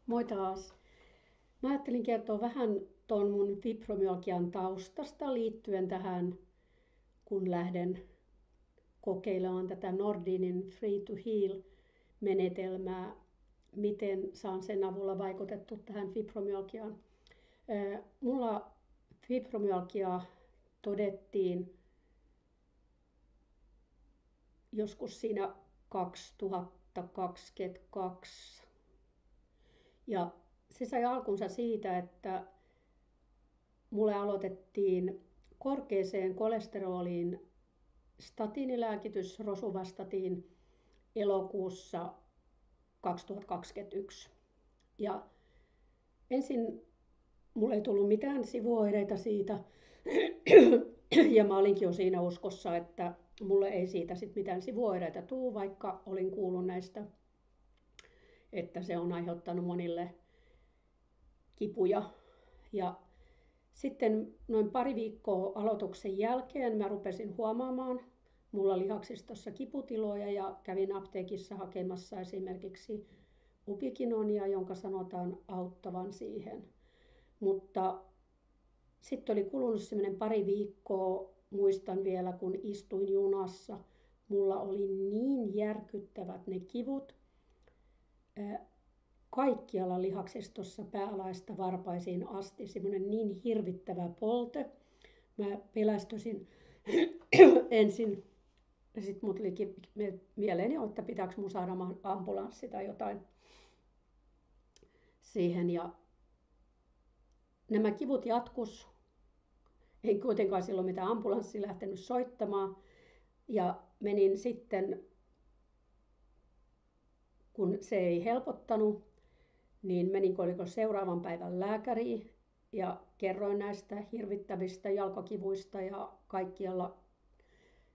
Moi taas. Mä ajattelin kertoa vähän tuon mun fibromyalgian taustasta liittyen tähän, kun lähden kokeilemaan tätä Nordinin Free to Heal-menetelmää, miten saan sen avulla vaikutettu tähän fibromyalgiaan. Mulla fibromyalgia todettiin joskus siinä 2022. Ja se sai alkunsa siitä, että mulle aloitettiin korkeaseen kolesteroliin statiinilääkitys rosuvastatin elokuussa 2021. Ja ensin mulle ei tullut mitään sivuoireita siitä. Ja mä olinkin jo siinä uskossa, että mulle ei siitä sit mitään sivuoireita tule, vaikka olin kuullut näistä, että se on aiheuttanut monille kipuja. Ja sitten noin pari viikkoa aloituksen jälkeen mä rupesin huomaamaan mulla lihaksistossa kiputiloja ja kävin apteekissa hakemassa esimerkiksi upikinonia, jonka sanotaan auttavan siihen. Mutta sitten oli kulunut semmoinen pari viikkoa, muistan vielä kun istuin junassa, mulla oli niin järkyttävät ne kivut kaikkialla lihaksistossa päälaista varpaisiin asti, semmoinen niin hirvittävä polte. Mä pelästyin ensin, ja sitten mut tulikin mieleeni, että pitääkö mun saada ambulanssi tai jotain siihen. Ja nämä kivut jatkus. Ei kuitenkaan silloin mitään ambulanssia lähtenyt soittamaan. Ja menin sitten, kun se ei helpottanut, niin menin oliko seuraavan päivän lääkäriin ja kerroin näistä hirvittävistä jalkakivuista ja kaikkialla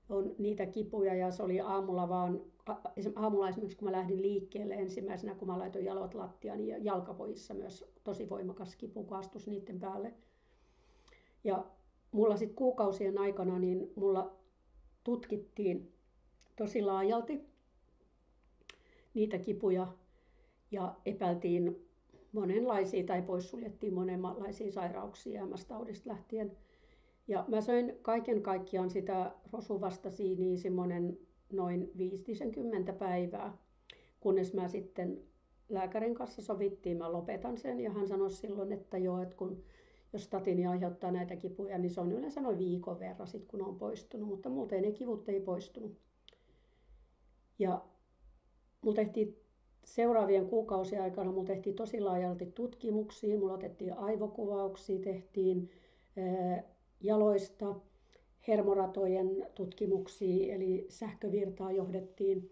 on niitä kipuja ja se oli aamulla esimerkiksi kun mä lähdin liikkeelle ensimmäisenä kun mä laitoin jalat lattiaan niin jalkapojissa myös tosi voimakas kipu kaastus niiden päälle. Ja mulla sitten kuukausien aikana niin mulla tutkittiin tosi laajalti niitä kipuja ja epäiltiin monenlaisia tai poissuljettiin monenlaisia sairauksia MS-taudista lähtien. Ja mä söin kaiken kaikkiaan sitä rosuvastasiinia semmoinen noin 50 päivää, kunnes mä sitten lääkärin kanssa sovittiin, mä lopetan sen ja hän sanoi silloin, että joo, että jos statiini aiheuttaa näitä kipuja, niin se on yleensä noin viikon verran sit, kun ne on poistunut, mutta muuten ne kivut ei poistunut. Ja mulla tehtiin seuraavien kuukausien aikana mulla tehtiin tosi laajalti tutkimuksia, mulla otettiin aivokuvauksia, tehtiin jaloista hermoratojen tutkimuksia, eli sähkövirtaa johdettiin.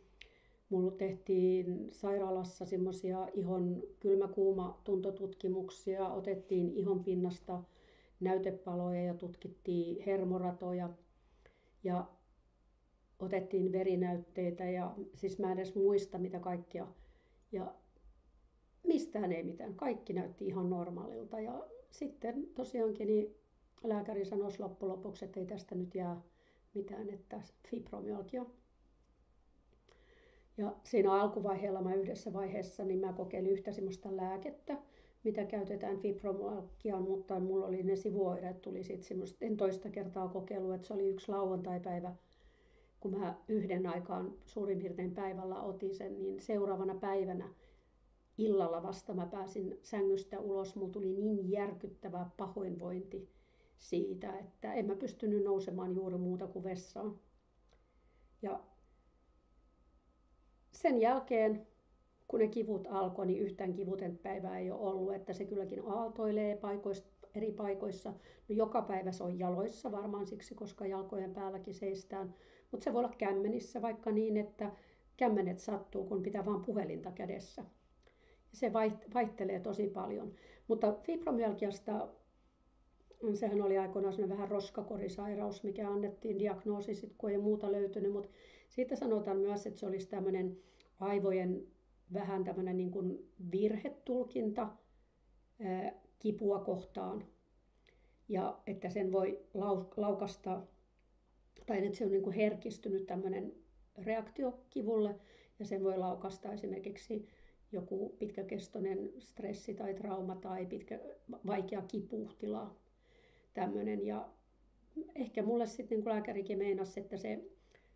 Mulla tehtiin sairaalassa semmoisia ihon kylmä-kuuma tuntotutkimuksia, otettiin ihon pinnasta näytepaloja ja tutkittiin hermoratoja ja otettiin verinäytteitä ja siis mä en edes muista mitä kaikkea. Ja mistään ei mitään, kaikki näytti ihan normaalilta ja sitten tosiaankin niin lääkäri sanoi loppujen lopuksi, että ei tästä nyt jää mitään, että fibromyalgia. Ja siinä alkuvaiheella mä yhdessä vaiheessa niin mä kokeilin yhtä semmoista lääkettä, mitä käytetään fibromyalgiaan, mutta mulla oli ne sivuoireet, tuli sitten semmoista, en toista kertaa kokeillut, että se oli yksi lauantaipäivä, kun mä yhden aikaan suurin piirtein päivällä otin sen, niin seuraavana päivänä illalla vasta mä pääsin sängystä ulos, mulla tuli niin järkyttävä pahoinvointi siitä, että en mä pystynyt nousemaan juuri muuta kuin vessaan. Ja sen jälkeen, kun ne kivut alkoi, niin yhtään kivutonta päivää ei ole ollut, että se kylläkin aaltoilee eri paikoissa. No, joka päivä se on jaloissa varmaan siksi, koska jalkojen päälläkin seistään, mutta se voi olla kämmenissä vaikka niin, että kämmenet sattuu, kun pitää vaan puhelinta kädessä. Se vaihtelee tosi paljon, mutta fibromyalgiasta sehän oli aikoinaan vähän roskakorisairaus, mikä annettiin diagnoosi, sit, kun ei muuta löytynyt, mutta siitä sanotaan myös, että se olisi tämmöinen aivojen vähän tämmöinen niin kuin virhetulkinta kipua kohtaan ja että sen voi laukasta tai että se on niin kuin herkistynyt tämmöinen reaktio kivulle ja sen voi laukasta esimerkiksi joku pitkäkestoinen stressi tai trauma tai vaikea kiputila, tämmöinen. Ja ehkä mulle sitten niin lääkärikin meinasi, että se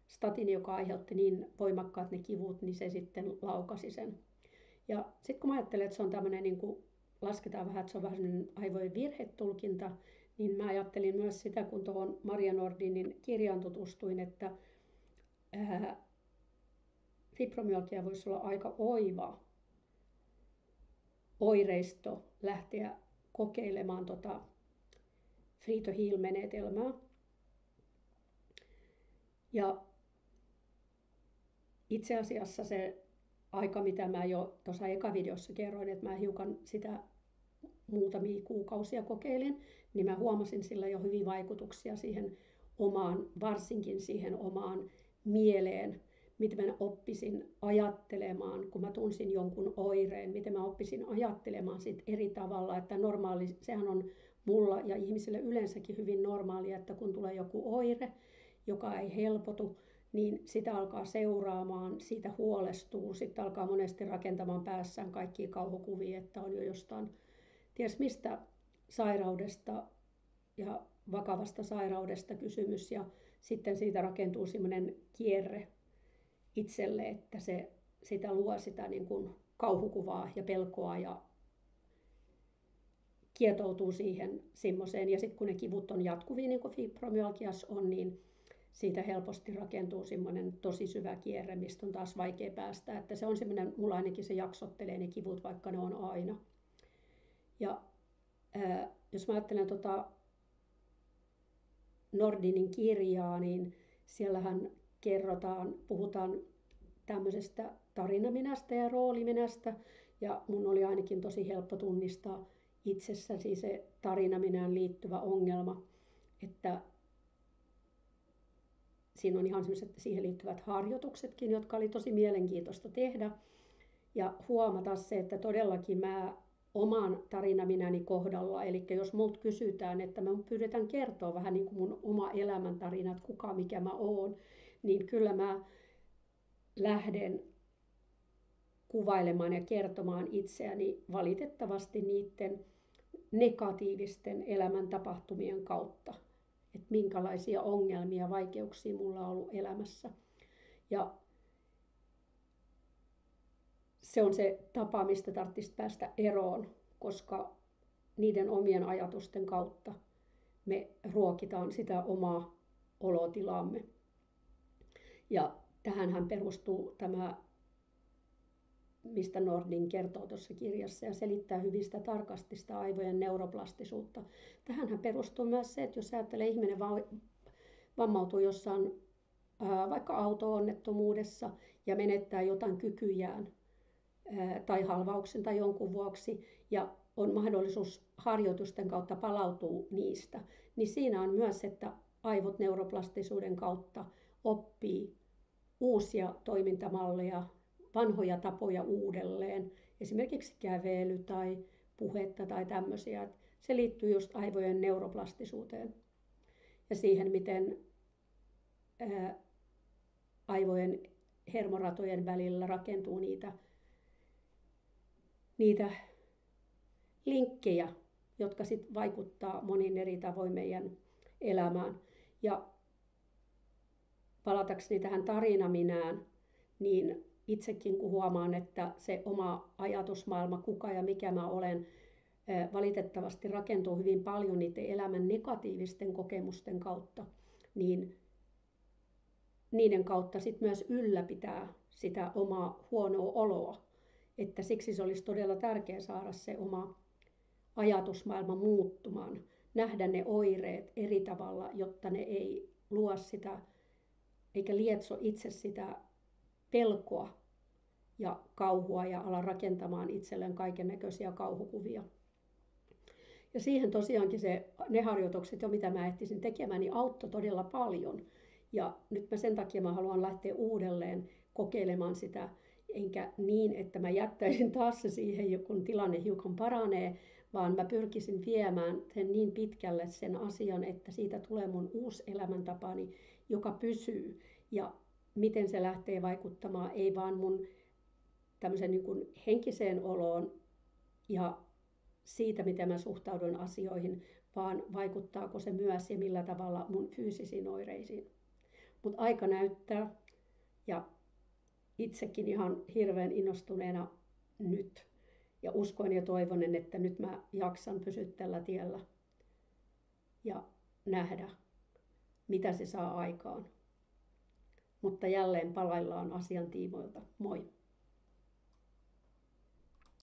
statini, joka aiheutti niin voimakkaat ne kivut, niin se sitten laukasi sen. Ja sitten kun mä ajattelen, että se on tämmöinen, niin kuin lasketaan vähän, että se on vähän sellainen aivojen virhetulkinta, niin mä ajattelin myös sitä, kun tuohon Maria Nordinin kirjaan tutustuin, että fibromyalgia voisi olla aika oiva oireisto lähteä kokeilemaan Frito Heal-menetelmää. Ja itse asiassa se aika, mitä mä jo tuossa eka-videossa kerroin, että mä hiukan sitä muutamia kuukausia kokeilin, niin mä huomasin sillä jo hyvin vaikutuksia siihen varsinkin siihen omaan mieleen, miten mä oppisin ajattelemaan, kun mä tunsin jonkun oireen, miten mä oppisin ajattelemaan sit eri tavalla, että normaali, sehän on mulla ja ihmisille yleensäkin hyvin normaalia, että kun tulee joku oire, joka ei helpotu, niin sitä alkaa seuraamaan, siitä huolestuu, sitten alkaa monesti rakentamaan päässään kaikkia kauhukuvia, että on jo jostain ties mistä sairaudesta ja vakavasta sairaudesta kysymys, ja sitten siitä rakentuu semmoinen kierre itselle, että sitä luo sitä niin kuin kauhukuvaa ja pelkoa ja kietoutuu siihen semmoiseen, ja sitten kun ne kivut on jatkuvia, niin kuin fibromyalgiassa on, niin siitä helposti rakentuu semmoinen tosi syvä kierre, mistä on taas vaikea päästä. Että se on semmoinen, mulla ainakin se jaksottelee ne kivut, vaikka ne on aina. Ja jos mä ajattelen Nordinin kirjaa, niin siellähän puhutaan tämmöisestä tarinaminästä ja rooliminästä. Ja mun oli ainakin tosi helppo tunnistaa itsessäsi se tarinaminään liittyvä ongelma, että siinä on ihan sellaiset siihen liittyvät harjoituksetkin, jotka oli tosi mielenkiintoista tehdä. Ja huomata se, että todellakin mä oman tarinaminäni kohdalla, eli jos multa kysytään, että me pyydetään kertoa vähän niin kuin mun oma elämäntarina, että kuka mikä mä oon, niin kyllä mä lähden kuvailemaan ja kertomaan itseäni valitettavasti niiden negatiivisten elämäntapahtumien kautta, että minkälaisia ongelmia ja vaikeuksia mulla on ollut elämässä. Ja se on se tapa, mistä tarvitsisi päästä eroon, koska niiden omien ajatusten kautta me ruokitaan sitä omaa olotilaamme. Ja tähänhän perustuu tämä, mistä Nordin kertoo tuossa kirjassa ja selittää hyvin sitä tarkasti sitä aivojen neuroplastisuutta. Tähänhän perustuu myös se, että jos ajattelee ihminen vammautuu jossain vaikka auto-onnettomuudessa ja menettää jotain kykyjään tai halvauksen tai jonkun vuoksi ja on mahdollisuus harjoitusten kautta palautua niistä, niin siinä on myös, että aivot neuroplastisuuden kautta oppii uusia toimintamalleja, vanhoja tapoja uudelleen, esimerkiksi kävely tai puhetta tai tämmöisiä. Se liittyy just aivojen neuroplastisuuteen ja siihen, miten aivojen hermoratojen välillä rakentuu niitä linkkejä, jotka sitten vaikuttaa monin eri tavoin meidän elämään. Ja palatakseni tähän tarinaminään, niin itsekin kun huomaan, että se oma ajatusmaailma, kuka ja mikä mä olen, valitettavasti rakentuu hyvin paljon niiden elämän negatiivisten kokemusten kautta, niin niiden kautta sit myös ylläpitää sitä omaa huonoa oloa. Että siksi se olisi todella tärkeää saada se oma ajatusmaailma muuttumaan, nähdä ne oireet eri tavalla, jotta ne ei luo sitä, eikä lietso itse sitä pelkoa ja kauhua ja ala rakentamaan itselleen kaikennäköisiä kauhukuvia. Ja siihen tosiaankin ne harjoitukset, mitä mä ehtisin tekemään, niin auttoi todella paljon. Ja nyt sen takia mä haluan lähteä uudelleen kokeilemaan sitä, enkä niin, että mä jättäisin taas se siihen, kun tilanne hiukan paranee, vaan mä pyrkisin viemään sen niin pitkälle sen asian, että siitä tulee mun uusi elämäntapani, joka pysyy. Ja miten se lähtee vaikuttamaan ei vaan mun tämmöisen niin kuin henkiseen oloon ja siitä, miten mä suhtaudun asioihin, vaan vaikuttaako se myös ja millä tavalla mun fyysisiin oireisiin. Mutta aika näyttää ja itsekin ihan hirveän innostuneena nyt ja uskon ja toivon, että nyt mä jaksan pysyä tällä tiellä ja nähdä, mitä se saa aikaan. Mutta jälleen palaillaan asian tiimoilta. Moi!